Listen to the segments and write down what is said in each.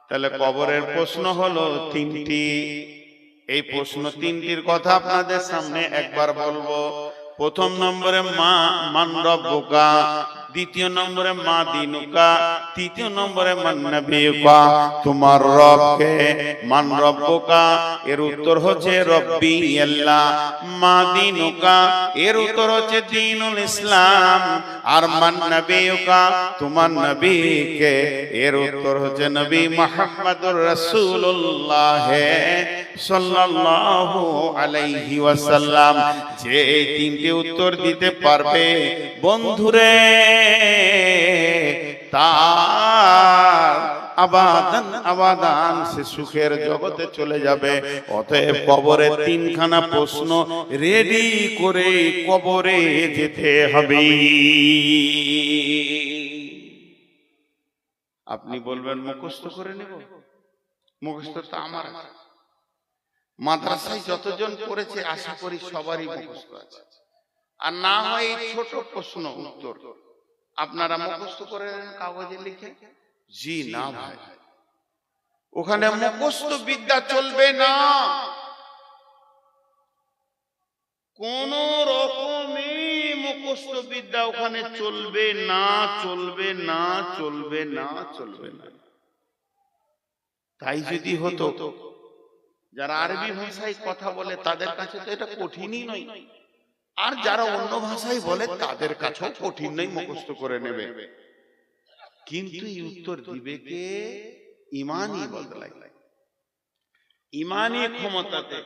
তাহলে কবরের প্রশ্ন হলো তিনটি। এই প্রশ্ন তিনটির কথা আপনাদের সামনে একবার বলবো। প্রথম নম্বরে মান রব্বুকা, দ্বিতীয় নম্বরে মা দিনুকা, তৃতীয় নম্বরে মান নবিয়ুকা। তোমার রব কে? মান রব্বুকা, এর উত্তর হচ্ছে রব্বি আল্লাহ। মা দিনুকা, এর উত্তর হচ্ছে দ্বীনুল ইসলাম। আর মান নবিয়ুকা, তোমার নবী কে? এর উত্তর হচ্ছে নবী মুহাম্মদুর রাসূলুল্লাহ সাল্লাল্লাহু আলাইহি ওয়াসাল্লাম। যে এই তিনটি উত্তর দিতে পারবে বন্ধুরে, তার আবাদান আবাদান সে সুখের জগতে চলে যাবে। অতএব কবরে তিনখানা প্রশ্ন রেডি করে কবরে যেতে হবে। আপনি বলবেন মুখস্থ করে নেব। মুখস্থ তো আমার আছে। মাদ্রাসায় যতজন পড়েছে আশা করি সবারই মুখস্থ আছে। আর না হয় এই ছোট প্রশ্ন উত্তর আপনারা মুখস্থ করে কাগজে লিখে? জি না ভাই, ওখানে মুখস্থ বিদ্যা চলবে না। কোন রকমে মুখস্থ বিদ্যা ওখানে চলবে না, চলবে না, চলবে না, চলবে না। তাই যদি হতো, যারা আরবি ভাষায় কথা বলে তাদের কাছে তো এটা কঠিনই নয়, আর যারা অন্য ভাষায় বলে তাদের কাছেও কঠিন নয়, মুখস্থ করে নেবে। কিন্তু এই উত্তর দিবে কে? ইমানই বদলায়, ইমানই ক্ষমতাতে।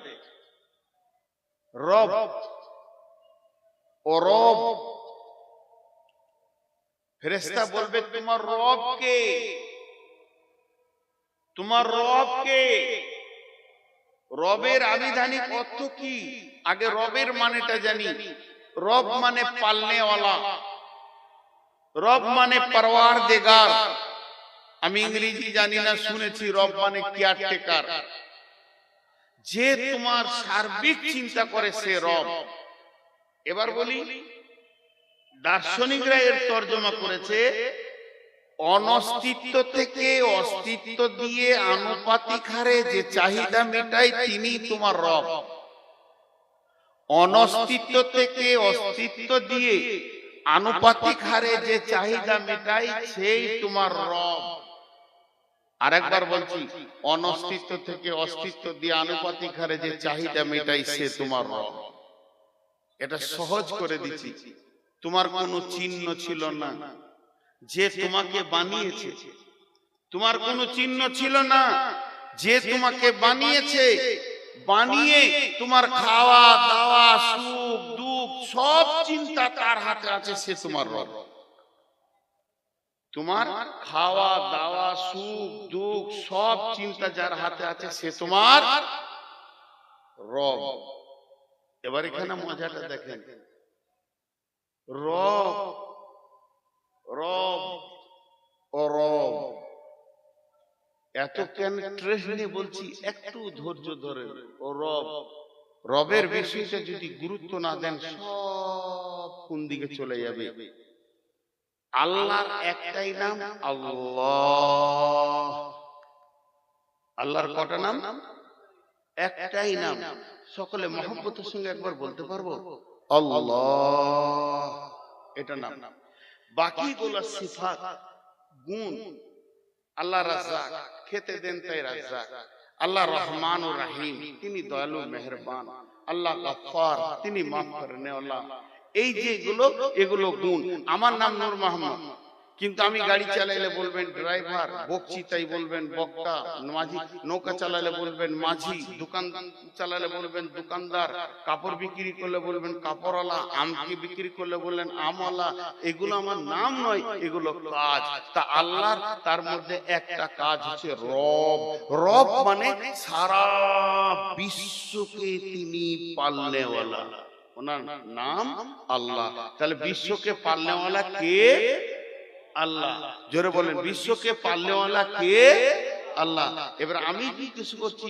রব ও রব, ফেরেশতা বলবে তোমার রব কে? তোমার রব কে? রবের আবিধানিক অর্থ কি? আগে রবের মানেটা জানি। রব মানে পালনেওয়ালা, রব মানে পরওয়ারদিগার। আমি ইংরেজি জানি না, শুনেছি রব মানে কেয়ারটেকার। যে তোমার সার্বিক চিন্তা করে সে রব। এবার বলি, দার্শনিকরা এর তর্জমা করেছে অনস্তিত্ব থেকে অস্তিত্ব দিয়ে আনুপাতিক হারে যে চাহিদা মেটায় তিনি তোমার রব। অনস্তিত্ব থেকে অস্তিত্ব দিয়ে আনুপাতিক হারে যে চাহিদা মেটায় সেই তোমার রব। আরেকবার বলছি, অনস্তিত্ব থেকে অস্তিত্ব দিয়ে আনুপাতিক হারে যে চাহিদা মেটায় সে তোমার রব। এটা সহজ করে দিচ্ছি। তোমার কোনো চিহ্ন ছিল না, যে তোমাকে বানিয়েছে। তোমার কোনো চিহ্ন ছিল না, যে তোমাকে বানিয়েছে। বানিয়ে তোমার খাওয়া দাওয়া সুখ দুঃখ সব চিন্তা তার হাতে আছে, সে তোমার রব। তোমার খাওয়া দাওয়া সুখ দুঃখ সব চিন্তা যার হাতে আছে সে তোমার রব। এবার এখানে মজাটা দেখেন, রব রব ও রব এত কেন ট্রেস নিয়ে বলছি, একটু ধৈর্য ধরে। ও রব, রবের বিষয়টা যদি গুরুত্ব না দেন সব কোন দিকে চলে যাবে। আল্লাহর একটাই নাম আল্লাহ। আল্লাহর কটা নাম? একটাই নাম। সকলে মহব্বতের সঙ্গে একবার বলতে পারবো আল্লাহ, এটা নাম। বাকিগুলো সিফাত গুণ। আল্লাহ রাজ্জাক, খেতে দেন তাই রাজ্জাক। আল্লাহ রহমান ও রহিম, তিনি দয়ালু মেহেরবান। আল্লাহ গফফার, তিনি মাফ করনেওয়ালা। এই যে এগুলো গুণ। আমার নাম নূর মোহাম্মদ, কিন্তু আমি গাড়ি চালাইলে বলবেন ড্রাইভার, বকছি তাই বলবেন বক্তা, মাঝি, নৌকা চালালে বলবেন মাঝি, দোকান চালালে বলবেন দোকানদার, কাপড় বিক্রি করলে বলবেন কাপড়ওয়ালা, আমকি বিক্রি করলে বললেন আমওয়ালা। এগুলো আমার নাম নয়, এগুলো কাজ। তা আল্লাহর তার মধ্যে একটা কাজ হচ্ছে রব। রব মানে সারা বিশ্বকে তিনি পালনেওয়ালা। ওনার নাম আল্লাহ। তাহলে বিশ্বকে পালনেওয়ালা কে? আল্লাহ। জোরে বলেন, বিশ্বকে পালনেওয়ালা কে? আল্লাহ। এবার আমি কি কিছু করছি,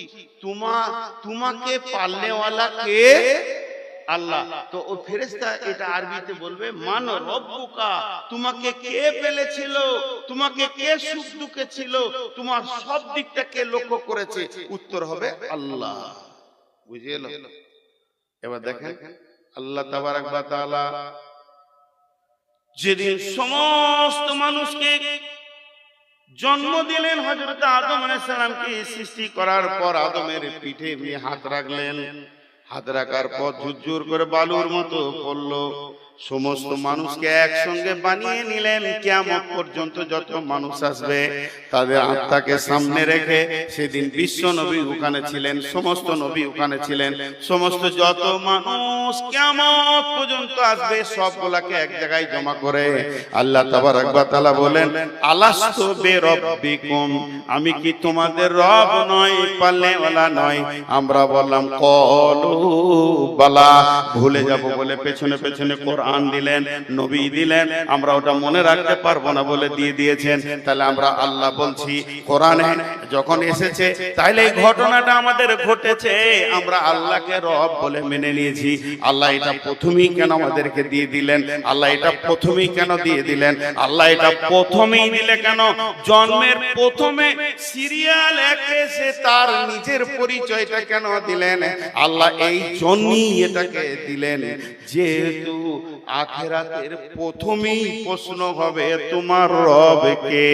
তোমাকে পালনেওয়ালা কে? আল্লাহ। তো ও ফেরেশতা এটা আরবিতে বলবে মান রব্বুকা, তোমাকে কে পেলেছিল, তোমাকে কে সুখ দুঃখে ছিল, তোমার সব দিকটা কে লক্ষ্য করেছে? উত্তর হবে আল্লাহ। বুঝে এলো? এবার দেখেন আল্লাহ তাবারাক ওয়া তাআলা যেদিন সমস্ত মানুষকে জন্ম দিলেন, হযরত আদম আলাইহিস সালামকে সৃষ্টি করার পর আদমের পিঠে হাত রাখলেন। হাত রাখার পর ঝুরঝুর করে বালুর মতো পড়লো। সমস্ত মানুষকে একসঙ্গে বানিয়ে নিলেন। কিয়ামত পর্যন্ত যত মানুষ আসবে তাদের আত্মাকে সামনে রেখে, সেদিন বিশ্ব নবী ওখানে ছিলেন, সমস্ত নবী ওখানে ছিলেন, সমস্ত যত মানুষ কিয়ামত পর্যন্ত আসবে সবগুলাকে এক জায়গায় জমা করে আল্লাহ তাবারাক ওয়া তাআলা বলেন, আলাস্তু বিরাব্বিকুম, আমি কি তোমাদের রব নয়, পালনেওয়ালা নয়? আমরা বললাম ক্বালু বালা। ভুলে যাব বলে পেছনে পেছনে কোরআন দিলেন, নবী দিলেন, আমরা ওটা মনে রাখতে পারবো না বলে দিয়ে দিয়েছেন। তাহলে আমরা আল্লাহ বলছি, কোরআনে যখন এসেছে তাইলে এই ঘটনাটা আমাদের ঘটেছে, আমরা আল্লাহকে রব বলে মেনে নিয়েছি। আল্লাহ এটা প্রথমেই কেন আমাদেরকে দিয়ে দিলেন? আল্লাহ এটা প্রথমেই কেন দিয়ে দিলেন? আল্লাহ এটা প্রথমেই দিলে কেন? জন্মের প্রথমে সিরিয়াল একে সে তার নিজের পরিচয়টা কেন দিলেন? আল্লাহ এই জন্যই এটাকে দিলেন, যেহেতু আখিরাতের প্রথমেই প্রশ্ন হবে তোমার রব কে।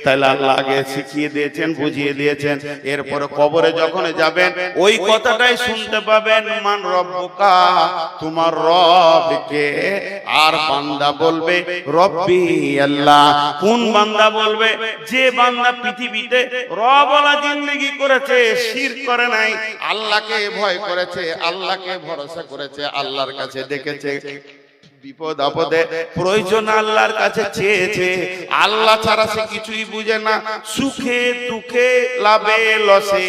তাহলে আল্লাহ আগে শিখিয়ে দিয়েছেন, বুঝিয়ে দিয়েছেন। এরপরে কবরে যখন যাবেন ওই কথাটাই শুনতে পাবেন, মান রব্বুকা, তোমার রব কে। আর বান্দা বলবে রব্বি আল্লাহ। কোন বান্দা বলবে? যে বান্দা পৃথিবীতে রবওয়ালা জিন্দেগি করেছে, শিরক করে নাই, আল্লাহকে ভয় করেছে, আল্লাহকে ভরসা করেছে, আল্লাহর কাছে ডেকেছে, বিপদ আপদে প্রয়োজন আল্লাহর কাছে চেয়েছে, আল্লাহ ছাড়া সে কিছুই বুঝে না, সুখে দুঃখে লাভে লসে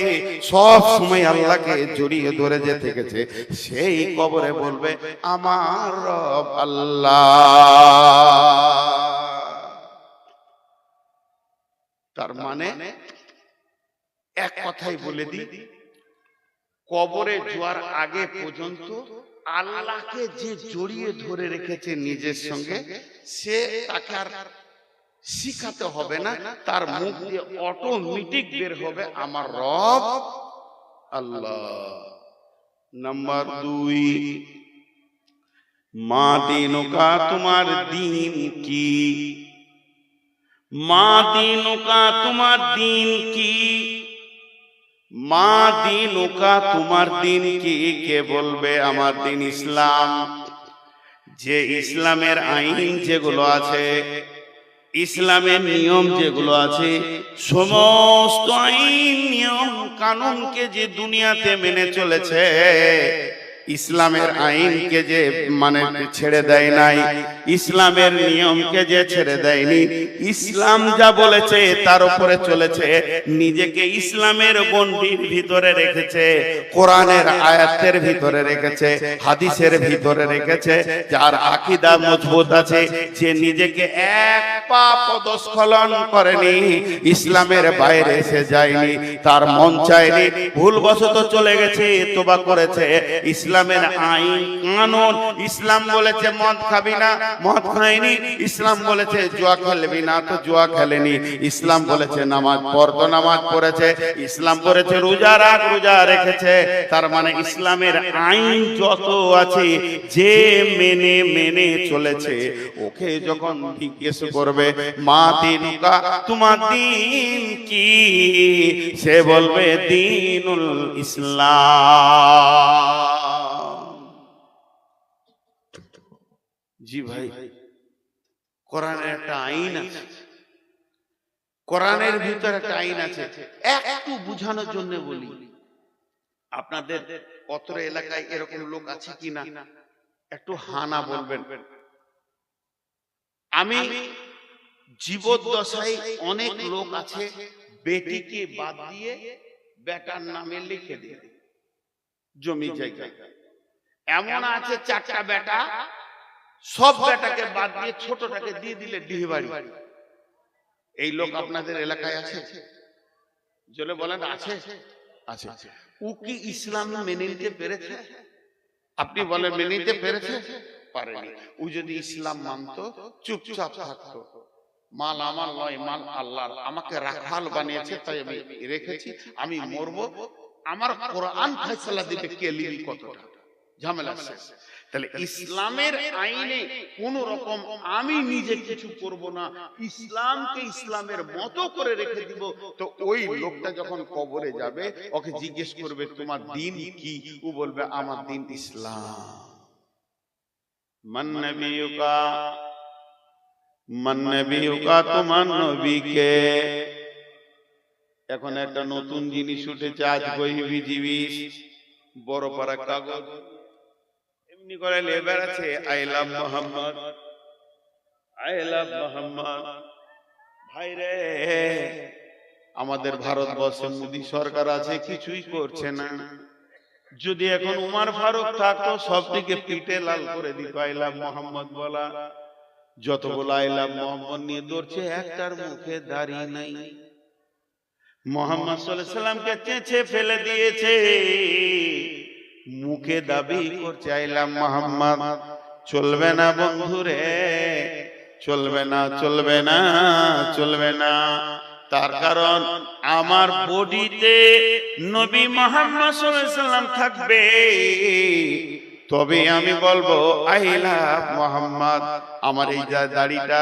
সব সময় আল্লাহকে জড়িয়ে ধরে যে থেকেছে, সেই কবরে বলবে আমার রব আল্লাহ। তার মানে এক কথাই বলে দিই, কবরে যাওয়ার আগে পর্যন্ত আল্লাহকে যে জড়িয়ে ধরে রেখেছে নিজের সঙ্গে, সে তাকে আর শিখাতে হবে না, তার মুখ দিয়ে অটোমেটিক বের হবে আমার রব আল্লাহ। নাম্বার 2, মা দিনুকা, তোমার দিন কি? মা দিনুকা, তোমার দিন কি? মা দিনুকা, তোমার দিন কি? কে বলবে আমার দিন ইসলাম। যে ইসলামের আইন যেগুলো আছে, ইসলামের নিয়ম যেগুলো আছে, সমস্ত আইন নিয়ম কানুনকে যে দুনিয়াতে মেনে চলেছে, ইসলামের আইনকে যে মানে ছেড়ে দেয় নাই, ইসলামের নিয়মকে যে ছেড়ে দেয়নি, ইসলাম যা বলেছে তার উপরে চলেছে, নিজেকে ইসলামের গণ্ডির ভিতরে রেখেছে, কোরআনের আয়াতের ভিতরে রেখেছে, হাদিসের ভিতরে রেখেছে, যার আকীদা মজবুত আছে, যে নিজেকে এক পা পদস্খলন করেনি, ইসলামের বাইরে এসে যায়নি, তার মন চায়নি, ভুলবশত চলে গেছে, তোবা করেছে, ইসলামের আইন কানুন, ইসলাম বলেছে মদ খাবি না, মদ খায়নি, ইসলাম বলেছে জুয়া খেলবি না, তো জুয়া খেলেনি, ইসলাম বলেছে নামাজ পড়, তো নামাজ পড়েছে, ইসলাম বলেছে রোজা রাখ, রোজা রেখেছে। তার মানে ইসলামের আইন যত আছে যে মেনে মেনে চলেছে, ওকে যখন জিজ্ঞেস করবে মা দিনুকা, তোমার দিন কি, সে বলবে দিনুল ইসলাম। জি ভাই, কোরআনের একটা আইন আছে, কোরআনের ভিতরে একটা আইন আছে। একটু বুঝানোর জন্য বলি, আপনাদের অত্র এলাকায় এরকম লোক আছে কিনা একটু হানা বলবেন। আমি জীবদ্দশায় অনেক লোক আছে বেটিকে বাদ দিয়ে বেটার নামে লিখে দিয়ে জমি জায়গা, এমন আছে 4টা বেটা, সব বেটাকে বাদ দিয়ে ছোটটাকে দিয়ে দিলে ডিহি বাড়ি। এই লোক আপনাদের এলাকায় আছে? জলে বলেন আছে। আছে। ও কি ইসলাম মেনে নিতে পেরেছে? আপনি বলেন মেনে নিতে পেরেছে? পারেনি। ও যদি ইসলাম মানতো, চুপচাপ থাকতো, মাল আমার নয়, মাল আল্লাহর, আমাকে রাখাল বানিয়েছে তাই আমি রেখেছি, আমি মরবো, আমার কোরআন ফয়সালা দিবে কে লিবি কতটা, ঝামেলা শেষ। তাহলে ইসলামের আইনে কোন রকম আমি নিজে কিছু করব না, ইসলামকে ইসলামের মতো করে রেখে দিব। তো ওই লোকটা যখন কবরে যাবে, ওকে জিজ্ঞেস করবে তোমার দিন কি? ও বলবে আমার দিন ইসলাম। মান নবিয়ুকা, মান নবিয়ুকা, তোমার নবী কে? এখন একটা নতুন জিনিস উঠেছে, আজ বই বিজিবি বড় পারা কাগজ এমনি করে লেবার আছে, I love Mohammad, I love Mohammad. ভাই রে, আমাদের ভারতবর্ষে মোদী সরকার আছে, কিছুই করছে না। যদি এখন উমার ফারুক থাকতো, সব দিকে পিঠে লাল করে দিত আই লাভ মোহাম্মদ বলা। যতগুলো আই লাভ মোহাম্মদ নিয়ে দৌড়ছে, একটার মুখে দাড়ি নাই। মোহাম্মদ সাল্লাল্লাহু আলাইহি সাল্লামকে চেঁচে ফেলে দিয়েছে, মুখে দাবি করছে আই লাভ মোহাম্মদ। চলবে না বন্ধুরে, চলবে না, চলবে না, চলবে না। তার কারণ আমার বডিতে নবী মুহাম্মদ সাল্লাল্লাহু আলাইহি সাল্লাম থাকবে, তবে আমি বলবো আই লাভ মোহাম্মদ। আমার এই যে দাড়িটা,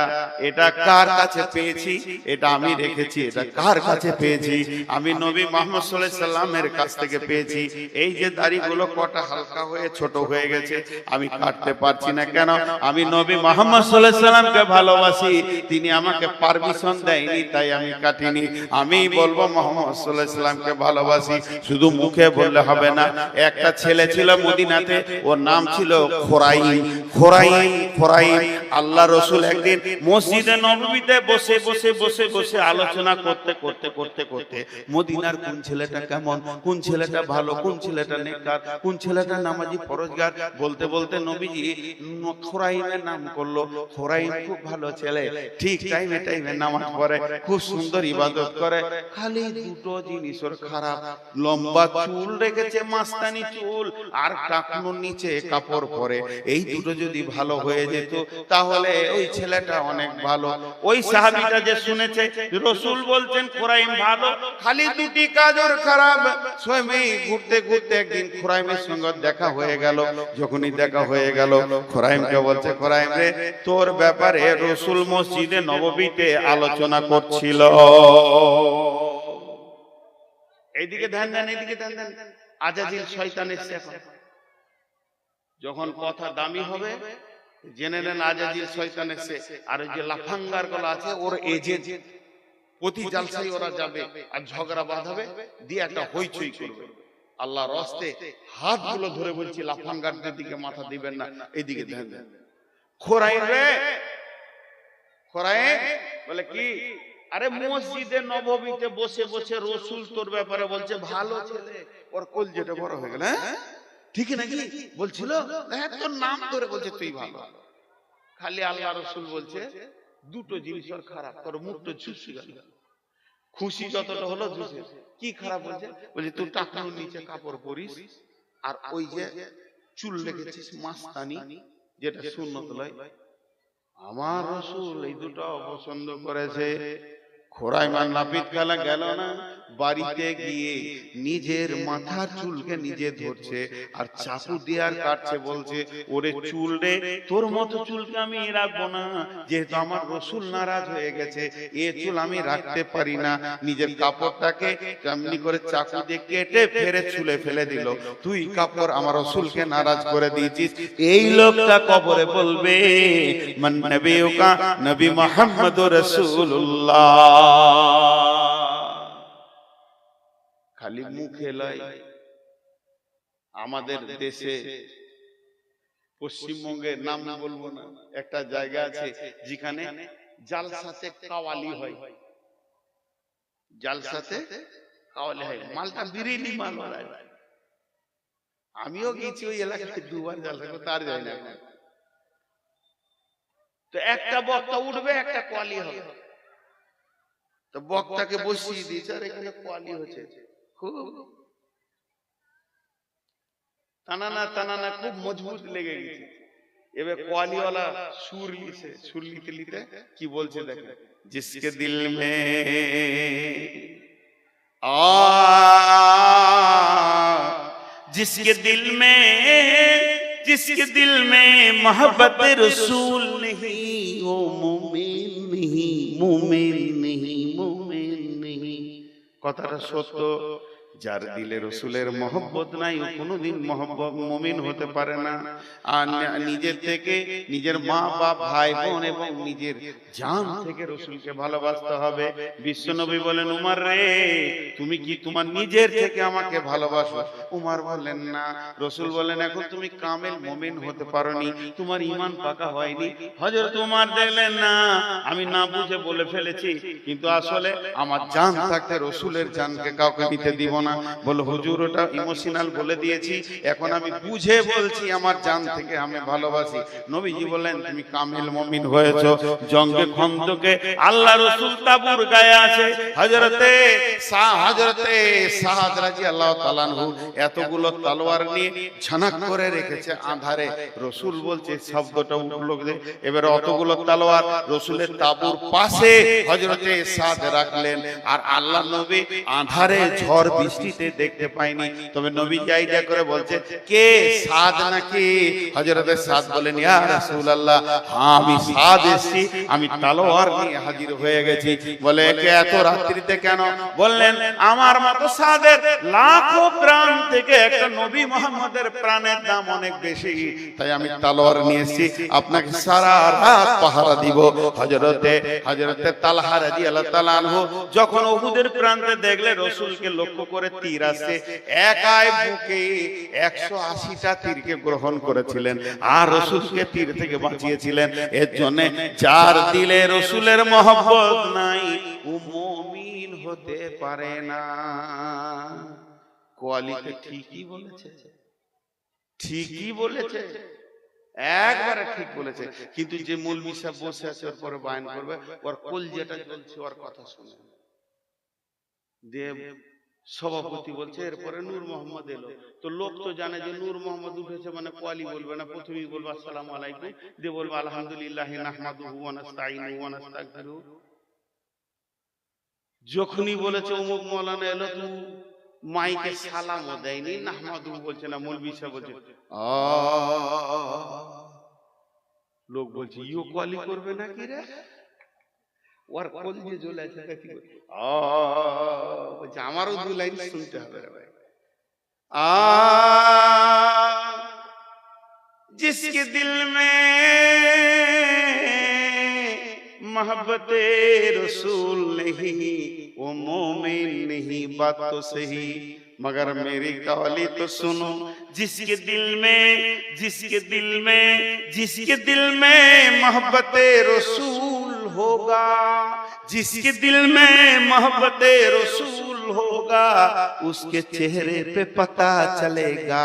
এটা কার কাছে পেয়েছি? এটা আমি রেখেছি। এটা কার কাছে পেয়েছি? আমি নবী মুহাম্মদ সাল্লাল্লাহু আলাইহি সাল্লামের কাছ থেকে পেয়েছি। এই যে দাড়িগুলো কটা হালকা হয়ে ছোট হয়ে গেছে, আমি কাটতে পারছি না কেন? আমি নবী মুহাম্মদ সাল্লাল্লাহু আলাইহি সাল্লামকে ভালোবাসি, তিনি আমাকে পারমিশন দেয়নি, তাই আমি কাটিনি। আমি বলবো মুহাম্মদ সাল্লাল্লাহু আলাইহি সাল্লামকে ভালোবাসি। শুধু মুখে বললে হবে না। একটা ছেলে ছিল মদিনাতে, ওর নাম ছিল খোরাইম। খোরাইম, খোরাইম। আল্লাহ রসুল একদিন মসজিদে নববীতে বসে বসে বসে বসে আলোচনা করতে করতে করতে করতে মদিনার কোন ছেলেটা কেমন, কোন ছেলেটা ভালো, কোন ছেলেটা নেককার, কোন ছেলেটা নামাজি পরহেজগার, বলতে বলতে নবীজি খোরাইমের নাম করলো। খোরাইম খুব ভালো ছেলে, ঠিক টাইমে টাইমে নামাজ পড়ে, খুব সুন্দর ইবাদত করে। খালি দুটো জিনিস ওর খারাপ, লম্বা চুল রেখেছে, মাস্তানি চুল, আর টাকনুর নিচে কাপড় পরে। এই দুটো যদি ভালো হয়ে যেত, তাহলে ওই ছেলেটা অনেক ভালো। ওই সাহাবীটা যে শুনেছে রাসূল বলছেন খোরাইম ভালো, খালি দুটি কাজ ওর খারাপ। স্বয়ং ঘুরতে ঘুরতে একদিন খোরাইমের সঙ্গে দেখা হয়ে গেল। যখনই দেখা হয়ে গেল, খোরাইমকে বলছে, খোরাইম রে, তোর ব্যাপারে রাসূল মসজিদে নববীতে আলোচনা করছিল। এইদিকে ধ্যান দেন, এইদিকে ধ্যান দেন। আজাজিল শয়তান এসে এখন যখন কথা দামি হবে, জেনে নেন আজাজিল শয়তান এসে। আর ওই যে লাফাঙ্গার গুলো আছে, ওর এজেন্ট, প্রতি জালসায় ওরা যাবে আর ঝগড়া বাঁধাবে, দিয়ে একটা হইচই করবে। আল্লাহর রাস্তে হাতগুলো ধরে বলছি, লাফাঙ্গারদের দিকে মাথা দিবেন না, এইদিকে ধ্যান দেন। খোরাইম রে, খোরাইম বলে কি? আরে মসজিদে নববীতে বসে বসে রাসূল তোর ব্যাপারে বলছে ভালো ছেলে। ওর কলজেটা বড় হয়ে গেল। হ্যাঁ ঠিক নাকি বলছিল, হ্যাঁ তোর নাম ধরে বলছে তুই ভালো। খালি আল্লাহ রাসূল বলছে দুটো জিনিস ওর খারাপ, তোর মুখটা ঝুঁসে গেল। খুশি যতটা হলো ঝুঁসে। কি খারাপ বলছে? বলছে তুই টাকনুর নিচে কাপড় পরিস, আর ওই যে চুল রেখেছিস মাস্তানি, যেটা সুন্নত নয়। আমার রাসূল এই দুটো অপছন্দ করেছে। খোরাইম আর নাপিত খেলা গেল না, বাড়িতে গিয়ে নিজের মাথার চুলকে নিজে ধরছে আর চাকু দিয়ে আর কাটছে। বলছে, ওরে চুল রে, তোর মতো চুলকে আমি রাখবো না, যেহেতু আমার রাসূল নারাজ হয়ে গেছে, এ চুল আমি রাখতে পারি না। নিজের কাপড়টাকে কেমনি করে চাকু দিয়ে কেটে ফেরে চুলে ফেলে দিল। তুই কাপড় আমার রাসূলকে নারাজ করে দিয়েছিস। এই লোকটা কবরে বলবে, মান নবিয়ুকা, নবী মুহাম্মদুর রাসূলুল্লাহ। খালি মুখে লয়। আমাদের দেশে পশ্চিমবঙ্গের নাম বলবো না, একটা জায়গা আছে যেখানে জালসাতে কাওয়ালি হয়। জালসাতে কাওয়ালি হয়, মালটা বিরিয়ানি মাল হয়। আমিও গেছি ওই এলাকায় দুবার জালসা করতে, আর যাই না। তো একটা বক্তা উঠবে, একটা কোয়ালি হবে। তো বক্তাকে বসিয়ে দিয়েছে, আর এখানে কোয়ালি হচ্ছে খুব। টানানা খুব মজবুত লেগে গেছে। এবার কোয়ালিওয়ালা সুর লিতে লিতে কি বলছে দেখেন, জিসকে দিল মে जिसके दिल में मोहब्बत रसूल नहीं वो मुमिन नहीं। কথাটা সত্য। যার দিলে রসুলের মহব্বত নাই ও কোনোদিন মুমিন হতে পারে না। আর নিজের থেকে, নিজের মা বাপ, ভাই বোন এবং নিজের জান থেকে রসুলকে ভালোবাসতে হবে। বিশ্বনবী বলেন, উমর রে তুমি কি তোমার নিজের থেকে আমাকে ভালোবাসো? উমর বলেন না। রসুল বলেন, এখন তুমি কামেল মুমিন হতে পারোনি, তোমার ঈমান পাকা হয়নি। হযরত উমর দেখলেন না আমি না বুঝে বলে ফেলেছি, কিন্তু আসলে আমার জান থাকতে রসুলের জানকে কাউকে নিতে দিব না। বলো হুজুর ওটা ইমোশনাল বলে দিয়েছি, এখন আমি বুঝে বলছি আমার জান থেকে আমি ভালোবাসি। নবীজি বলেন, তুমি কামিল মুমিন হয়েছো। জঙ্গে খন্দকে আল্লাহ রাসূল তাবুর গায়ে আছে, হযরতে সাদ রাদিয়াল্লাহু তাআলা আনহু এতগুলো তলোয়ার নিয়ে ঝানাক করে রেখেছে আঁধারে। রাসূল বলছে শব্দটা উঠলো, এবারে অতগুলো তলোয়ার রাসূলের তাবুর পাশে হযরতে সাদ রাখলেন। আর আল্লাহ নবী আঁধারে ঝড় বৃষ্টিতে দেখতে পাইনি, তবে নবী আইডিয়া করে বলছে, কে সাদ নাকি? হযরতে সাদ বলেন, ইয়া রাসূলুল্লাহ, হ্যাঁ আমি সাদ এসেছি, আমি তলোয়ার নিয়ে হাজির হয়ে গেছি। বলে, কে এত রাত্রিতে কেন? বললেন, আমার মতো সাদের লাখো প্রাণ থেকে একটা নবী মুহাম্মদের প্রাণের দাম অনেক বেশি, তাই আমি তলোয়ার নিয়ে এসেছি, আপনাকে সারা রাত পাহারা দিব। হযরতে তালহা রাদিয়াল্লাহু তাআলা আনহু যখন উহুদের প্রান্তে দেখলে রাসূলকে লক্ষ্য করে তীর আসছে, একাই বুকে 180টা তীরকে গ্রহণ করেছিলেন আর রাসূলকে তীর থেকে বাঁচিয়েছিলেন। এর জন্য যার দিলে রাসূলের মহব্বত নাই ও মুমিন হতে পারে না। কোয়ালিতে ঠিকই বলেছে, একবারে ঠিক বলেছে। কিন্তু যে মৌলভী সাহেব বসে আছে ওর পরে বয়ান করবে, ওর কলজেটা জ্বলছে ওর কথা শুনে। দেব সভাপতি বলছে, এরপরে নূর মোহাম্মদ এলো, তো লোক তো জানে যে নূর মোহাম্মদ উঠেছে মানে কোয়ালি বলবে না, প্রথমেই বলবে আসসালামু আলাইকুম, দিয়ে বলবে আলহামদুলিল্লাহ নাহমাদুহু ওয়া নাস্তাঈনুহু ওয়া নাস্তাগফিরুহু। যখনই বলেছে অমুক মাওলানা এলো, তো মাইকে সালামও দেয়নি, নাহমাদুহু বলছে না, মৌলভী সাহেব বলছে লোক বলছে ইও কোয়ালি করবে নাকি রে? ওর কলজে জ্বলে আছে, বলছে আমারও দু লাইন শুনতে হবে রে ভাই। जिसके दिल में मोहब्बत रसूल नहीं वो मोमिन नहीं, बात तो सही मगर मेरी कवाली तो सुनो। जिसके दिल में मोहब्बत रसूल होगा, जिसके दिल में मोहब्बत रसूल होगा, उसके चेहरे पे पता चलेगा।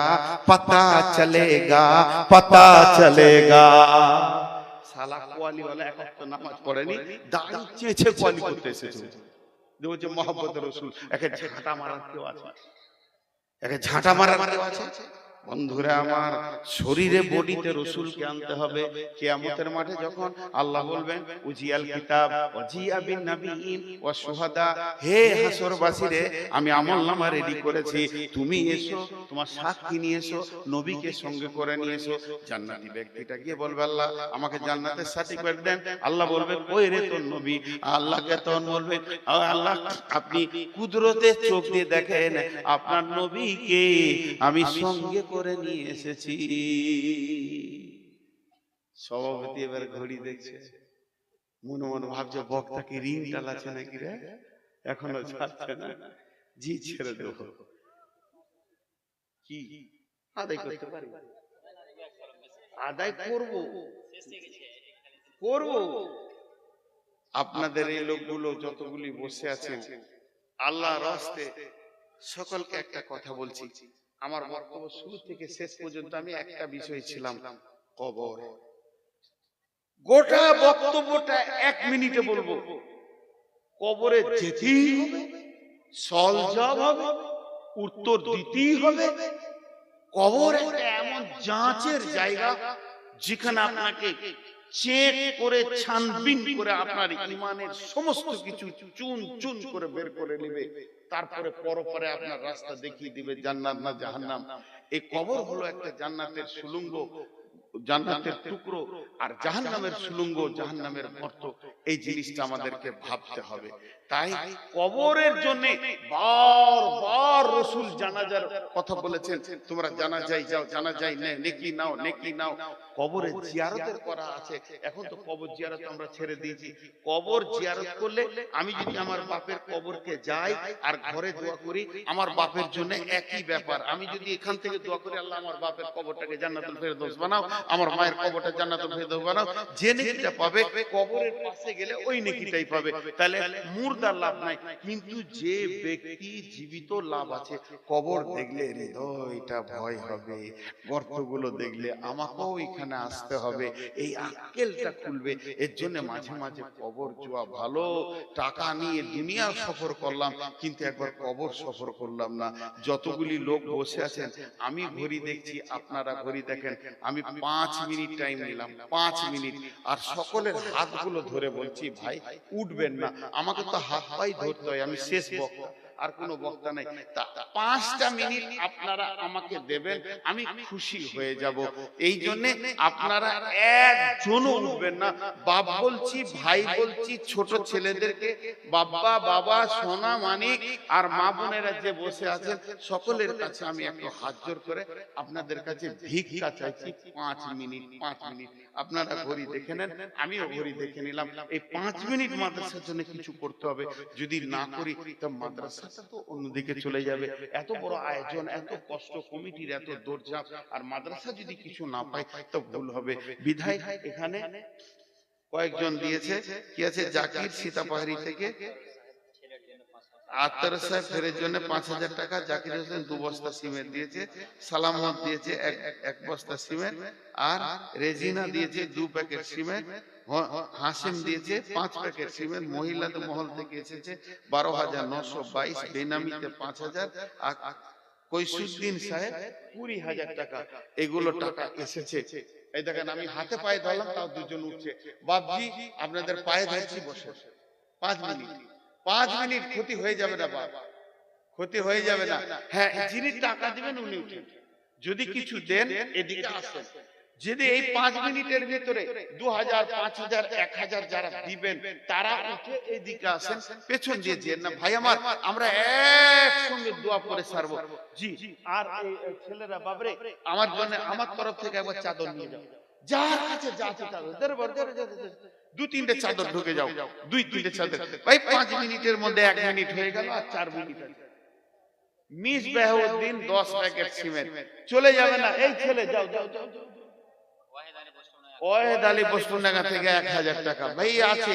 সালা কোয়ালি वाला এক ওয়াক্ত নামাজ পড়েনি, দাঁড়িয়ে চেঁচে কোয়ালি করতে এসেছে। যে মোহাম্মদ রাসূল একে ঝাঁটা মারার কেউ আছে? বন্ধুরা আমার, শরীরে বডিতে রসুলকে আনতে হবে। কিয়ামতের মাঠে যখন আল্লাহ বলবেন উজিয়াল কিতাব ওয়াজিয়া বিন নাবিয়িন ওয়া শুহাদা, হে হাসরবাসীরে আমি আমলনামা রেডি করেছি, তুমি এসো, তোমার সাক্ষী নিয়ে এসো, নবীকে সঙ্গে করে নিয়ে এসো। জান্নাতি ব্যক্তিটা গিয়ে বলবে, আল্লাহ আমাকে জান্নাতের সার্টিফিকেট দেন। আল্লাহ বলবে, কই রে তোর নবী? আল্লাহকে তখন বলবে, আল্লাহ আপনি কুদরতে চোখ দিয়ে দেখেন আপনার নবীকে আমি সঙ্গে করে নিয়ে এসেছি। সভাপতি এবার ঘড়ি দেখছে, মনে মনে ভাবছে বক্তা কি রিং টালাচ্ছে নাকি রে, এখনো ছাড়ছে না, জি ছেড়ে দেব। কি আদায় করতে পারি? আদায় করব। আপনাদের এই লোকগুলো যতগুলি বসে আছেন, আল্লাহর রাস্তে সকলকে একটা কথা বলছি। আমার বক্তব্য শুরু থেকে শেষ পর্যন্ত আমি একটা বিষয় ছিলাম, কবর। গোটা বক্তব্যটা 1 মিনিটে বলবো। কবরে যেতেই হবে, সওয়াল জবাব হবে, উত্তর দিতেই হবে। কবর একটা এমন যাঁচের জায়গা যেখানে আপনাকে চেক করে ছানবিন করে আপনার ইমানের সমস্ত কিছু চুন চুন করে বের করে নেবে, তারপরে পরপরে আপনার রাস্তা দেখিয়ে দিবে জান্নাত না জাহান্নাম। এই কবর হলো একটা জান্নাতের সুলঙ্গ, জান্নাতের টুকরো, আর জাহান্নামের সুলঙ্গ, জাহান্নামের গর্ত। এই জিনিসটা আমাদেরকে ভাবতে হবে। তাই কবরের জন্য বারবার রাসূল জানাজার কথা বলেছেন, তোমরা জানাজায় যাও, জানাজায় নেকি নাও, নেকি নাও। কবরে জিয়ারতের করা আছে। এখন তো কবর জিয়ারত আমরা ছেড়ে দিয়েছি। কবর জিয়ারত করলে আমি যদি আমার বাপের কবরকে যাই আর ঘরে দোয়া করি, আমার বাপের জন্য একই ব্যাপার। আমি যদি এখান থেকে দোয়া করি, আল্লাহ আমার বাপের কবরটাকে জান্নাতুল ফেরদৌস বানাও, আমার মায়ের কবরটা জান্নাতুল ফেরদৌস বানাও, যে নেকিটা পাবে কবরের পাশে গেলে ওই নেকিটাই পাবে। তাহলে মুর্দার লাভ নাই, কিন্তু যে ব্যক্তি জীবিত লাভ আছে। কবর দেখলে হৃদয়টা ভয় হবে, গর্তগুলো দেখলে আমাকেও এখানে আসতে হবে, এই আক্কেলটা খুলবে। এর জন্য মাঝে মাঝে কবর যাওয়া ভালো। টাকা নিয়ে দুনিয়া সফর করলাম, কিন্তু একবার কবর সফর করলাম না। যতগুলি লোক বসে আছেন, আমি ঘড়ি দেখছি, আপনারা ঘড়ি দেখেন, আমি 5 মিনিট টাইম নিলাম, 5 মিনিট, আর সকলের হাতগুলো ধরে বলছি ভাই উঠবেন না। আমাকে তো হাত পাই ধরতে হয়, আমি শেষ বক্তা, আর কোনো বক্তা নাই। 5টা মিনিট আপনারা আমাকে দেবেন, আমি খুশি হয়ে যাব। এই জন্য আপনারা একজনও উঠবেন না। বাপ বলছি, ভাই বলছি, ছোট ছেলেদেরকে, বাবা বাবা সোনা মানিক আর মা বোনেরা যে বসে আছেন, সকলের কাছে আমি একটু হাত জোর করে আপনাদের কাছে ভিক্ষা চাইছি। 5 মিনিট, 5 মিনিট আপনারা ঘড়ি দেখে নেন, আমিও ঘড়ি দেখে নিলাম। এই 5 মিনিট মাদ্রাসার জন্য কিছু করতে হবে। যদি না করি তো মাদ্রাসাটা তো অন্যদিকে চলে যাবে। এত বড় আয়োজন, এত কষ্ট, কমিটির এত দৌড়ঝাঁপ, আর মাদ্রাসা যদি কিছু না পায় তো ভুল হবে। বিধায় এখানে কয়েকজন দিয়েছে, কি আছে, জাকির সীতাপাহাড়ি থেকে, আত্তার সাহেব ফেরের জন্য 5000 টাকা, জাকির হোসেন 2 বস্তা সিমেন্ট দিয়েছে, সালামত দিয়েছে 1 বস্তা সিমেন্ট, আর রেজিনা দিয়েছে 2 প্যাকেট সিমেন্ট, হাসিম দিয়েছে 5 প্যাকেট সিমেন্ট, মহিলাদের মহল থেকে এসেছে 12,922, বেনামিতে 5000, আর কৈসুদ্দিন সাহেব 20,000 টাকা। এগুলো টাকা এসেছে। এই দেখেন আমি হাতে পায়ে ধরলাম, তাও দুজন উঠছে। বাপজি আপনাদের পায়ে ধরছি, বসে 5 মিনিট, 5 মিনিট ক্ষতি হয়ে যাবে না বাবা, ক্ষতি হয়ে যাবে না। হ্যাঁ, যিনি টাকা দিবেন উনি উঠেন, যদি কিছু দেন এদিকে আসেন। যদি এই 5 মিনিটের ভিতরে 2000, 5000, 1000 যারা দিবেন তারা উঠে এদিকে আসেন, পেছন দিয়ে যেন না ভাই আমার, আমরা একসঙ্গে দোয়া করে সারবো। জি, আর এই ছেলেরা বাবরে আমার জন্য, আমার তরফ থেকে একবার চাদর নিয়ে যাও, যার কাছে যা আছে চাদর, 2-3টে চাদর ঢুকে যাও, 2-3টে চাদর। ভাই 5 মিনিটের মধ্যে 1 মিনিট হয়ে গেল, আর 4 মিনিট আছে। মিস বাহাউদ্দিন 10 প্যাকেট সিমেন্ট, চলে যাবে না। এই ছেলে যাও যাও যাও, ওয়াহিদ আলী বসপুরডাঙ্গা থেকে 1000 টাকা। ভাই আছে,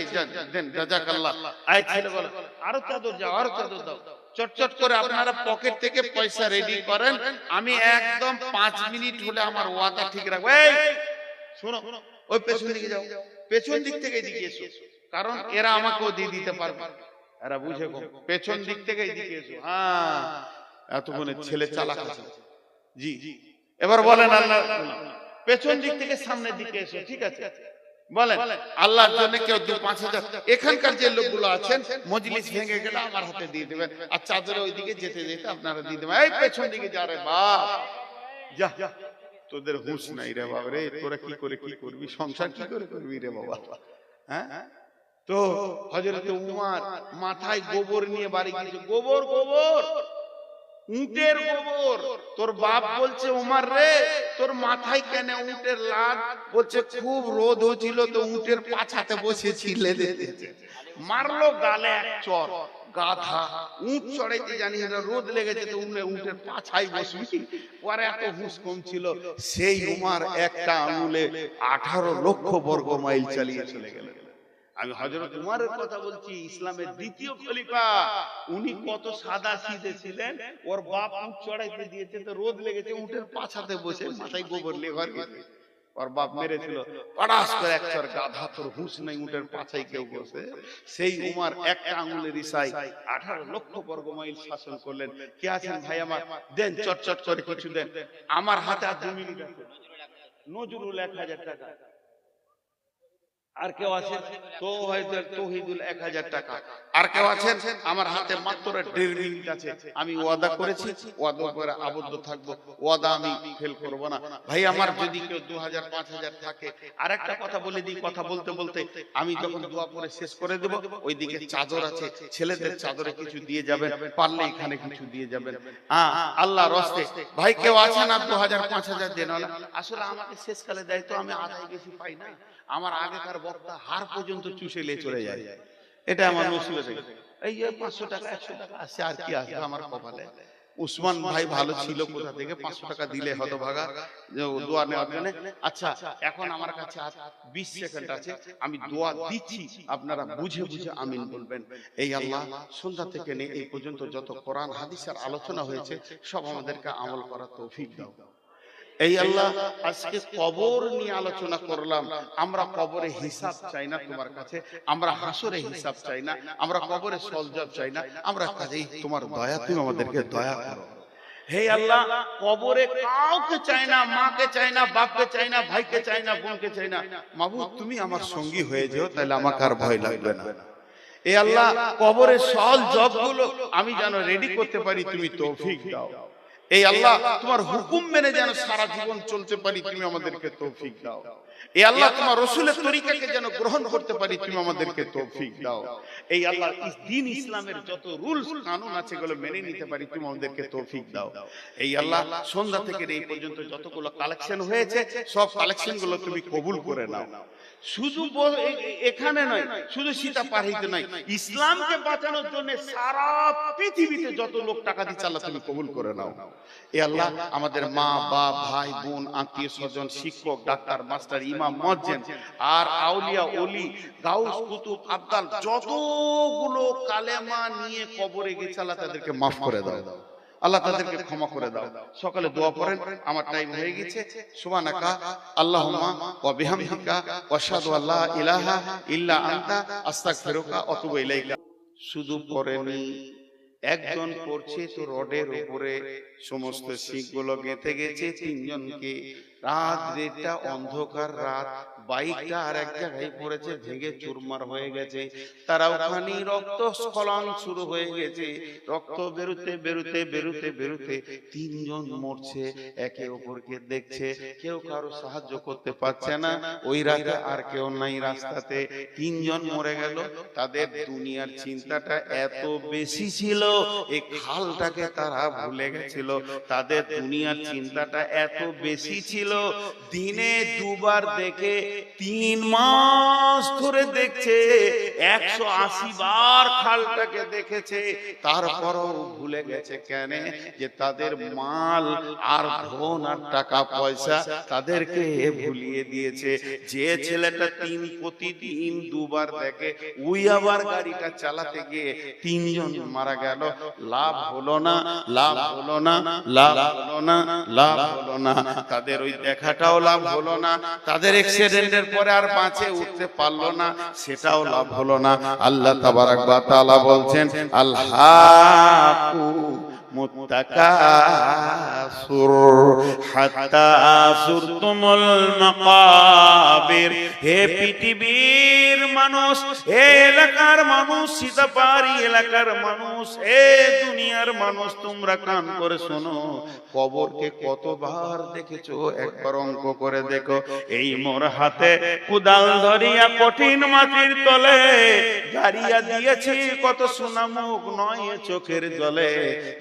দেন, জাযাকাল্লাহ। আই ছেলে বলো আরো চাদর যাও, আরো চাদর দাও। চটচট করে আপনারা পকেট থেকে পয়সা রেডি করেন। আমি একদম 5 মিনিট হলে আমার ওয়াদা ঠিক রাখবো। এই শোনো, ওই পেছন দিকে যাও, পেছন দিক থেকে এদিকে এসো, কারণ এরা আমাকেও দিয়ে দিতে পারবে, এরা বুঝে কম। পেছন দিক থেকে এদিকে এসো। হ্যাঁ, এতক্ষণে ছেলে চালাক আছে। জি, এবার বলেন আল্লাহ, পেছন দিক থেকে সামনের দিকে এসো, ঠিক আছে? বলেন আল্লাহর জন্য কেউ 2-5000, এখানকার যে লোকগুলো আছেন, মজলিস ভেঙে গেলে আমার হাতে দিয়ে দেবেন, আর চাদরে ওইদিকে যেতে যেতে আপনারা দিয়ে দেবেন। এই পেছন দিকে যা রে বাপ, যা, তোদের হুঁশ নাই রে বাবা রে, তোরা কি করে কি করবি, সংসার কি করে করবি রে বাবা। হ্যাঁ, তো হযরত উমর মাথায় গোবর নিয়ে বাড়ি গিয়েছে। গোবর, গোবর, উটের গোবর। তোর বাপ বলছে উমর রে, তোর মাথায় কেন উটের লাগ? বলছে খুব রোদ হচ্ছিল তো উটের পাছাতে বসেছিলে, মারলো গালে এক চর। গাধা, উট চড়াইতে জানি না, রোদ লেগেছে তো উটের পাছায় বসবি। পরে এত হুঁশ কম ছিল, সেই উমর একটা আঙুলে 18 লক্ষ বর্গ মাইল চালিয়ে চলে গেলেন। আমি হযরত উমরের কথা বলছি, ইসলামের দ্বিতীয় খলিফা। উনি কত সাদা সিধে ছিলেন। ওর বাপ উট চড়াইতে দিয়েছে তো রোদ লেগেছে, উটের পাছাতে বসে মাথায় গোবর নিয়ে ঘর গেছে। ওর বাপ মেরেছিল, পড়াস করে একচর গাধা, তোর হুঁশ নাই, উটের পাছায় কেউ বসে। সেই উমার একটা আঙুলের ইশারায় 18 লক্ষ বর্গ মাইল শাসন করলেন। কে আছেন ভাই আমার, দেন চটচট করে কিছু দেন। আমার হাতে আর 2 মিনিট আছে। নজরুল 1000 টাকা। আর কেউ আছেন তৌহিদুল 1000 টাকা। আর কেউ আছেন, আমার হাতে মাত্র 1.5 মিনিট আছে। আমি ওয়াদা করেছি, ওয়াদা করে আবদ্ধ থাকবো, ওয়াদা আমি ফেল করব না। ভাই আমার যদি কেউ 2000 5000 থাকে, আর একটা কথা বলে দিই, কথা বলতে বলতে আমি যখন দোয়া করে শেষ করে দেব, ওইদিকে চাদর আছে, ছেলেদের চাদরে কিছু দিয়ে যাবেন, পারলে এখানে কিছু দিয়ে যাবেন। আল্লাহ রস্তে ভাই কেউ আছেন আর 2000 5000 দেন না। আসলে আমাকে শেষকালে দেয় তো, আমি আদায় বেশি পাই না। আমার আগেকার বক্তা হার পর্যন্ত চুষে নিয়ে চলে যায়, এটা আমার মুসিবত। এই 500 টাকা 100 টাকা আসে, আর কি আসবে আমার কপালে। উসমান ভাই ভালো ছিল, কোথা থেকে 500 টাকা দিলে হতভাগা দোয়া নেওয়ার জন্য। আচ্ছা, এখন আমার কাছে 20 সেকেন্ড আছে, আমি দোয়া দিচ্ছি, আপনারা বুঝে বুঝে আমিন বলবেন। এই আল্লাহ, সন্ধ্যা থেকে নিয়ে এই পর্যন্ত যত কোরআন হাদিসের আলোচনা হয়েছে, সব আমাদেরকে আমল করার তৌফিক দাও। এই আল্লাহ, আজকে কবর নিয়ে আলোচনা করলাম, আমরা কবরে হিসাব চাই না তোমার কাছে, আমরা হাসরে হিসাব চাই না, আমরা কবরে সলজব চাই না, আমরা কাজেই তোমার দয়া, তুমি আমাদেরকে দয়া করো। হে আল্লাহ, কবরে কাউকে চাই না, মাকে চাই না, বাপকে চাই না, ভাইকে চাই না, বোনকে চাই না। মাবুদ, তুমি আমার সঙ্গী হয়ে যাও, তাহলে আমাকে আর ভয় লাগবে না। এ আল্লাহ, কবরের সলজব গুলো আমি যেন রেডি করতে পারি, তুমি তৌফিক দাও। এই আল্লাহ, তোমার হুকুম মেনে যেন সারা জীবন চলতে পারি, তুমি আমাদেরকে তৌফিক দাও। এই আল্লাহ, তোমার রাসূলের তরিকাকে যেন গ্রহণ করতে পারি, তুমি আমাদেরকে তৌফিক দাও। এই আল্লাহ, দ্বীন ইসলামের যত রুলস কানুন আছে এগুলো মেনে নিতে পারি, তুমি আমাদেরকে তৌফিক দাও। এই আল্লাহ, সন্ধ্যা থেকে এই পর্যন্ত যতগুলো কালেকশন হয়েছে, সব কালেকশন গুলো তুমি কবুল করে নাও। শুধু এখানে নয়, শুধু সীতা পারহিতে নয়, ইসলামকে বাঁচানোর জন্য সারা পৃথিবীতে যত লোক টাকা দিচ্ছে, আল্লাহ তুমি কবুল করে নাও। এ আল্লাহ, আমাদের মা বাপ ভাই বোন আত্মীয় স্বজন শিক্ষক ডাক্তার মাস্টার ইমাম মুয়াজ্জিন আর আউলিয়া ওলি গাউস কুতুব আব্দাল যতগুলো কালেমা নিয়ে কবরে গেছে, আল্লাহ তাদেরকে মাফ করে দাও, আল্লাহ তাদেরকে ক্ষমা করে দাও। সকালে দোয়া পড়েন, আমার টাইম হয়ে গেছে। সুবহানাকা আল্লাহুম্মা ওয়া বিহামদিকা ওয়া আশহাদু আল্লা ইলাহা ইল্লা আনতা আস্তাগফিরুকা ওয়া আতুবু ইলাইকা। শুধু পড়েনি, একজন পড়ছে তো রডের উপরে সমস্ত শিখগুলো গেঁথে গেছে, 3 জনকে। রাত 1:30টা, অন্ধকার রাত, বাইকটা আর এক জায়গায় পড়েছে, ভেঙে চুরমার হয়ে গেছে। তারা ওখানে রক্ত স্খলন শুরু হয়ে গেছে, রক্ত বেরোতে বেরোতে বেরোতে বেরোতে 3 জন মরছে, একে অপরকে দেখছে, কেউ কারো সাহায্য করতে পারছে না। ওই রাতে আর কেউ নাই রাস্তাতে, 3 জন মরে গেল। তাদের দুনিয়ার চিন্তাটা এত বেশি ছিল, এই খালটাকে তারা ভুলে গেছিল। তাদের দুনিয়ার চিন্তাটা এত বেশি ছিল, দিনে 2 বার দেখে 3 মাস ধরে দেখছে, 180 বার খালটাকে দেখেছে, তারপরও ভুলে গেছে। কেন? যে তাদের মাল আর ধন আর টাকা পয়সা তাদেরকে ভুলিয়ে দিয়েছে। যে ছেলেটা প্রতিদিন 2 বার দেখে, ওই আবার গাড়িটা চালাতে গিয়ে 3 জন মারা গেল। লাভ হলো না, লাভ হলো না, লাভ হলো না, লাভ হলো না। তাদের ওই দেখাটাও লাভ হলো না, তাদের অ্যাক্সিডেন্টের পরে আর বাঁচে উঠতে পারলো না, সেটাও লাভ হলো না। আল্লাহ তাবারাক ওয়া তাআলা বলছেন, আল্লাহু মুত্তাকাসুর হাত্তা সুরতুমুল মাকাবির। হে পৃথিবীর মানুষ, হে এলাকার মানুষ, সীতাপাড়ি এলাকার মানুষ, হে দুনিয়ার মানুষ, তোমরা কান করে শোনো। কবরকে কতবার দেখেছো, একবার অঙ্ক করে দেখো। এই মোর হাতে কুদাল ধরিয়া কঠিন মাটির তলে গাড়িয়া দিয়েছি, কত সোনা মুখ নয় চোখের জলে।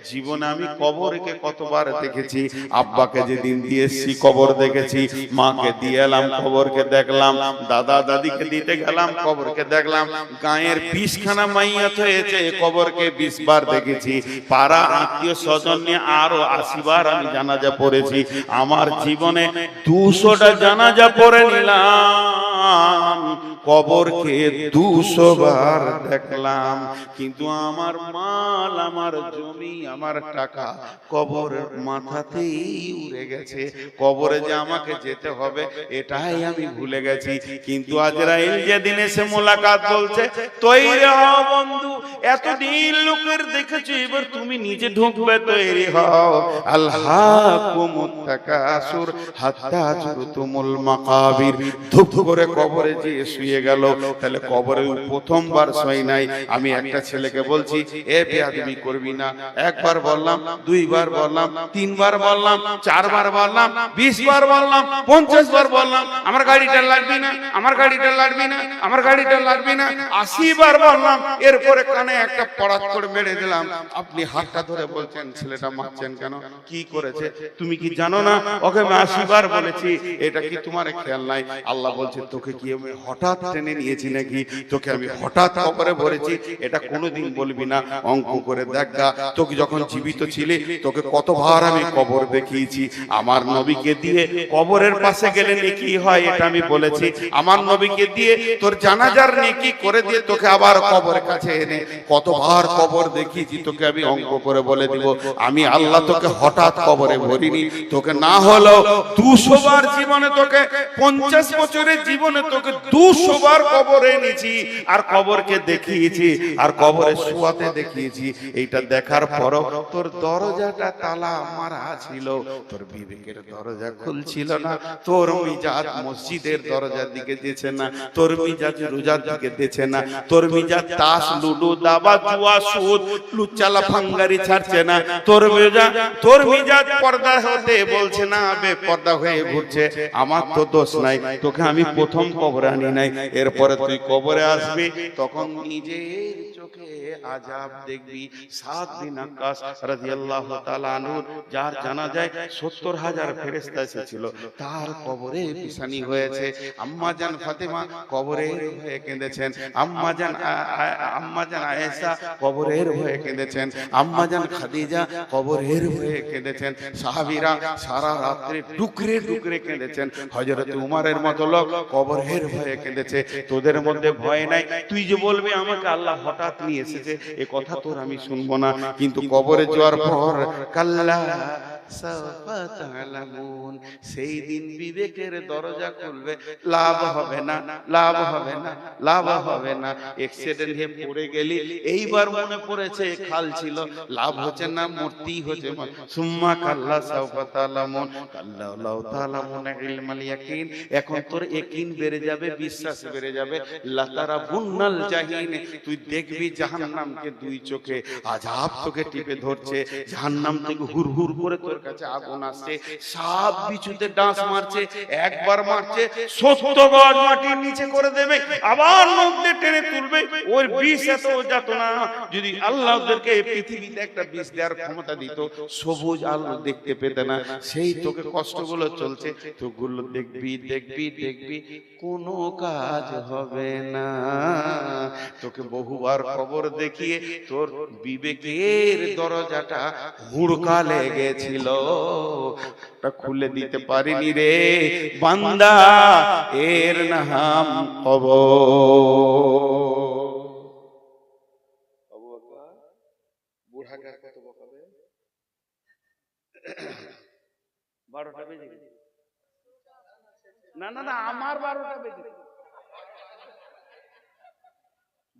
জীবনে আমি কবরকে কতবার দেখেছি। আব্বাকে যেদিন দিয়েছি কবর দেখেছি, মাকে দিয়ে এলাম কবরকে দেখলাম, দাদা দাদিকে দিতে গেলাম কবরকে দেখলাম, গায়ের 20খানা মাইয়াত হয়েছে, কবরকে 20 বার দেখেছি। পাড়া আত্মীয় স্বজন নিয়ে আরো 80 বার আমি জানাজা পড়েছি। আমার জীবনে 200টা জানাজা পড়ে নিলাম, কবরকে 200 বার দেখলাম, কিন্তু আমার মাল, আমার জমি, আমার টাকা কবরের মাথাতেই উড়ে গেছে। কবরে যে আমাকে যেতে হবে এটাই আমি ভুলে গেছি। কিন্তু আজরাইল যেদিন এসে মোলাকাত বলছে, তৈরি হও বন্ধু, এতদিন লোকের দেখেছো, এবার তুমি নিজে ঢুকবে, তৈরি হও। আল্লাহকুমুত তাকাসুর হাত্তা জুরতুমুল মাকাবির। ধুপ করে কবরে যে শুয়ে গেল। তাহলে কবরে প্রথমবার শোয় নাই। আমি একটা ছেলেকে বলছি, এ বেয়াদবি করবি না। একবার বললাম, দুইবার বললাম, তিনবার বললাম, চারবার বললাম, 20 বার বললাম, 50 বার বললাম, আমার গাড়িটা লাগবে না, আমার গাড়িটা লাগবে না, আমার গাড়িটা লাগবে না, 80 বার বললাম। এরপরে কানে একটা পড়াত করে মেরে দিলাম। আপনি হাতটা ধরে বলছেন ছেলেটা মারছেন কেন? কি করেছে তুমি কি জানো না? ওকে আমি 80 বার বলেছি। এটা কি তোমার খেয়াল নাই? আল্লাহ বলছে, তোকে কি আমি হঠাৎ টেনে নিয়েছি নাকি? তোকে আমি হঠাৎ কবরে ভরেছি? এটা কোনোদিন বলবি না। অঙ্ক করে দেখা, তোকে যখন জীবিত ছিলি তোকে কতবার আমি কবর দেখিয়েছি। আমার নবীকে দিয়ে কবরের পাশে গেলে নেকি হয় এটা আমি বলেছি। আমার নবীকে দিয়ে তোর জানাজার নেকি করে দিয়ে তোকে আবার কবরের কাছে এনে কতবার কবর দেখিয়েছি তোকে আমি অঙ্ক করে বলে দিব। আমি আল্লাহ তোকে হঠাৎ কবরে ভরিনি। তোকে না হলো 200 বার জীবনে, তোকে 50 বছরের জীবনে তোকে 200 বার কবরে এনেছি, আর কবরকে দেখিয়েছি, আর কবরে শুয়াতে দেখিয়েছি। এইটা দেখার পরও তোর দরজাটা তালা মারা ছিল, তোর বিবেকের দরজা খুলছিল না, তোর মিজাজ মসজিদের দরজার দিকে দিয়েছে না, তোর মিজাজ রোজার দিকে দিয়েছে না, তোর মিজাজ তাস লুডু দাবা জুয়া সুদ লুচ্চালা ফাঙ্গারি ছাড়ছে না, তোর মিজাজ পর্দা হতে বলছে না, বেপর্দা হয়ে ঘুরছে। আমার তো দোষ নাই, তোকে আমি প্রথম কবরে আনি নাই। এরপরে তুই কবরে আসবি, তখন নিজের চোখে আযাব দেখবি। সাদ বিন আক্কাস রাদিয়াল্লাহু তাআলা আনহু, যার জানাজায় 70,000 ফেরেশতা এসেছিল, তার কবরে পিছানি হয়েছে। আম্মা জান ফাতেমা কবরের হয়ে কেঁদেছেন, আম্মা জান আয়েশা কবরের হয়ে কেঁদেছেন, আম্মা জান খাদিজা কবরের হয়ে কেঁদেছেন। সাহাবীরা সারা রাত্রে ডুকরে ডুকরে কেঁদেছেন। হযরত উমরের মতো লোক কবরের হয়ে কেঁদেছে। তোদের মধ্যে ভয় নাই? তুই যে বলবি আমাকে আল্লাহ হঠাৎ নিয়ে এসেছে, এ কথা তোর আমি শুনবো না। কিন্তু কবরে যাওয়ার পর কাল্লা সাওফা তা'লামুন, সেই দিন বিবেকের দরজা খুলবে। লাভ হবে না, লাভ হবে না, লাভ হবে না। অ্যাক্সিডেন্ট হয়ে পড়ে গেলি, এইবার মনে পড়েছে খাল ছিল, লাভ হচ্ছে না, মূর্তি হচ্ছে। সুম্মা কাল্লা সাওফা তা'লামুন কাল্লা লাউ তা'লামুন ইলমাল ইয়াকিন, এখন তোর ইয়াকিন বেড়ে যাবে, বিশ্বাস বেড়ে যাবে। লাতারাবুন্নাল জাহিম, তুই দেখবি জাহান্নামকে দুই চোখে, আযাব তোকে টিপে ধরছে। জাহান্নাম থেকে হুরহুর করে তোর কাছে আগুন আসছে, সাপ বিছুতে ডাঁস মারছে, একবার মারছে 70 গজ মাটির নিচে করে দেবে, আবার নদে টেনে তুলবে। ওই বিষ এত যাতনা, যদি আল্লাহ ওদেরকে পৃথিবীতে একটা বিষ দেওয়ার ক্ষমতা দিত, সবুজ আলো দেখতে পেতে না। সেই তোকে কষ্টগুলো চলছে, তোগুলো দেখবি দেখবি দেখবি, কোনো কাজ হবে না। তোকে বহুবার খবর দেখিয়ে তোর বিবেকের দরজাটা হুড়কা লেগেছিল, তা খুলে দিতে পারিনি রে বান্দা, এর নাম বুড়াকে কত বকাবে? 12টা বেজে গেছে। না না না, আমার 12টা বেজে গেছে।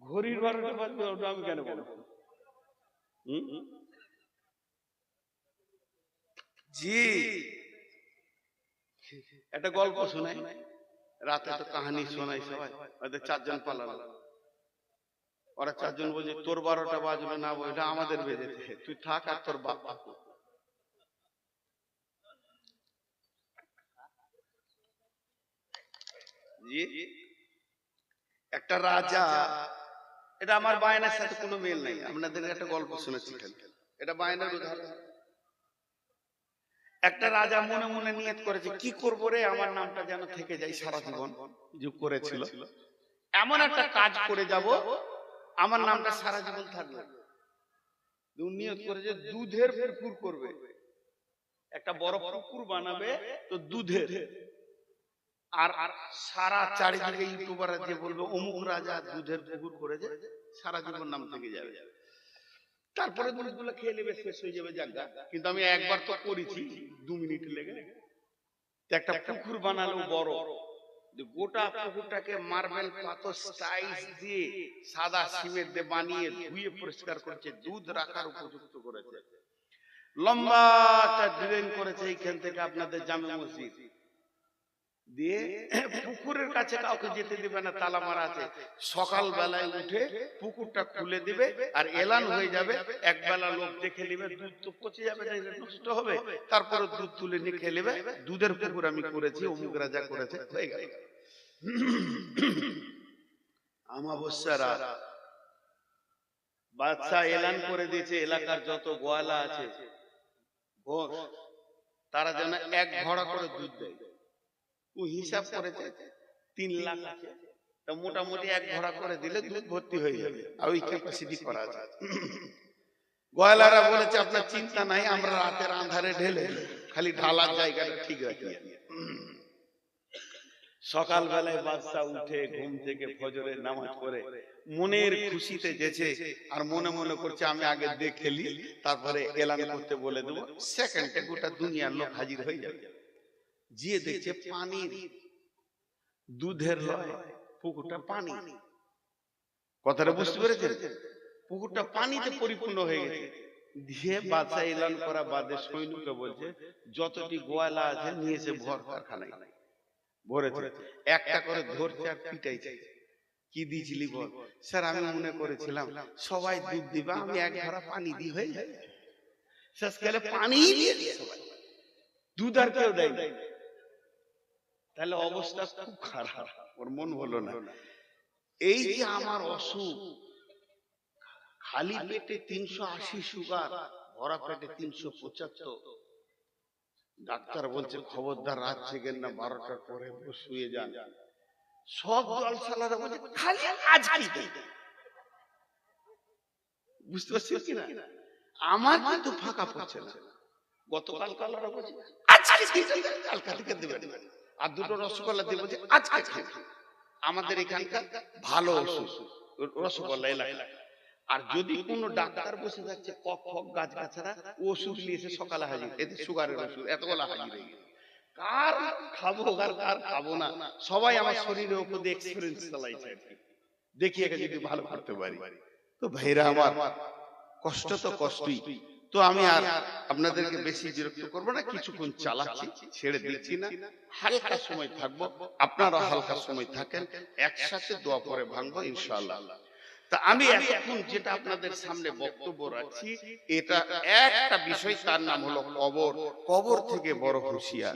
ঘড়ির 12টা বাজবে, ওটা আমি কেন বলবো? জি, একটা গল্প শোনাই। রাতে তো কাহিনী শোনাই সবাই। ওদের 4 জন পালালো, ওরা 4 জন বলছে তোর 12টা বাজবে না, ওইটা আমাদের বেজেছে, তুই থাক আর তোর বাপ। জি, একটা রাজা, এটা আমার বায়নার সাথে কোনো মিল নাই, আপনাদের একটা গল্প শুনেছি, এটা বায়নার উদাহরণ। একটা রাজা মনে মনে নিয়ত করেছে, কি করবো রে, আমার নামটা যেন থেকে যায় সারা জীবন। যে করেছিল এমন একটা কাজ করে যাব, আমার নামটা সারা জীবন থাকবে। নিয়ত করেছে দুধের পুকুর করবে, একটা বড় পুকুর বানাবে, তো দুধের, আর সারা চারিদিকে ইউটিউবাররা যে বলবে অমুক রাজা দুধের পুকুর করেছে, সারা জীবন নাম থেকে যাবে। তারপরে দুধগুলো খেয়ে নেবে, শেষ হয়ে যাবে জায়গা। কিন্তু আমি একবার তো করেছি 2 মিনিট লেগে। একটা পুকুর বানালো বড়, গোটা পুকুরটাকে মার্বেল পাথর স্টাইলস দিয়ে সাদা সিমেন্ট দিয়ে বানিয়ে ধুয়ে পরিষ্কার করেছে, দুধ রাখার উপযুক্ত করেছে, লম্বাটা ডিজাইন করেছে এইখান থেকে আপনাদের জামে মসজিদ দিয়ে পুকুরের কাছে কাউকে যেতে দিবে না, তালা মারা আছে। সকাল বেলায় উঠে পুকুরটা খুলে দিবে আর এলান হয়ে যাবে, একবেলা লোক দেখে নেবে, দুধ তো পচে যাবে না, নষ্ট হবে, তারপরে দুধ তুলে নিয়ে খেয়ে নেবে। দুধের পুকুর আমি করেছি, অমুক রাজা করেছে, হয়ে গেল। আমাবস্যারা বাদশা এলান করে দিয়েছে, এলাকার যত গোয়ালা আছে তারা যেন 1 ঘড়া করে দুধ দেয়। ও হিসাব করেছে 3 লাখ আছে, তা মোটামুটি 1 ঘড়া করে দিলে দুধ ভর্তি হয়ে যাবে, আর ওই ক্যাপাসিটি করা আছে। গোয়ালারা বলেছে আপনার চিন্তা নাই, আমরা রাতের আঁধারে ঢেলে খালি ঢালার জায়গাটা ঠিক রাখি। সকাল বেলায় বাদশা উঠে ঘুম থেকে ফজরের নামাজ পড়ে মনের খুশিতে যেছে, আর মনে মনে করছে আমি আগে দেখে নি, তারপরে এলান করতে বলে দেবো, সেকেন্ডে গোটা দুনিয়ার লোক হাজির হয়ে যাবে। যে দেখছে পানির দুধের লয়, পুকুরটা পানি। কথাটা বুঝতে পেরেছেন? পুকুরটা পানিতে পরিপূর্ণ হয়ে গেছে। দিয়ে বাদশা এলান করা বাদে সৈন্যকে বলছে যতটি গোয়ালা আছে নিয়ে এসে ভর কারখানায় ভরেছে, একটা করে ধরছে আর পিটাইছে। কি দিয়েছিলি বল? স্যার আমি মনে করেছিলাম সবাই দুধ দিবে, আমি 1 ঘড়া পানি দিই হয়ে যায়। শেষকালে পানি দিয়ে দিয়ে সবাই, দুধ আর কেউ দেয়। তাহলে অবস্থা খুব খারাপ, ওর মন হলো না। এই যে আমার অসুখ, খালি পেটে 380 সুগার, ভরা পেটে 375, ডাক্তার বলছে খবরদার রাত জেগেন না, 12টার পরে শুয়ে যান। সব জলসালারা বলছে খালি আজ কি, বুঝতে পারছিস কিনা? আমার কিন্তু ফাঁকা পড়ছে না। গতকাল কালারা বলছে আজকে কালকা থেকে দেবেন, আর 2টো রসগোল্লা দিয়ে বলছে আজকে খান। আমাদের এখানকার ভালো ওষুধ রসগোল্লা এলাকা। আর যদি কোনো ডাক্তার বসে থাকছে কক ফক গাছ গাছারা, ওষুধ নিয়ে এসে সকালে হাজির, এতে সুগারের ওষুধ এতগুলা হাজির হয়ে গেছে। কার খাবো আর কার খাবো না, সবাই আমার শরীরের উপর দিয়ে এক্সপেরিয়েন্স চালাইছে, দেখি একে যদি ভালো করতে পারি। তো ভাইরা আমার, কষ্ট তো কষ্টই। তো আমি আর আপনাদেরকে বেশি বিরক্ত করবো না, কিছুক্ষণ চালাচ্ছি, ছেড়ে দিচ্ছি না, হালকা সময় থাকবো, আপনারা হালকা সময় থাকেন, একসাথে দোয়া করে ভাঙবো ইনশাআল্লাহ। তা আমি এখন যেটা আপনাদের সামনে বক্তব্য রাখছি, এটা একটা বিষয়, তার নাম হলো কবর। কবর থেকে বড় হুঁশিয়ার।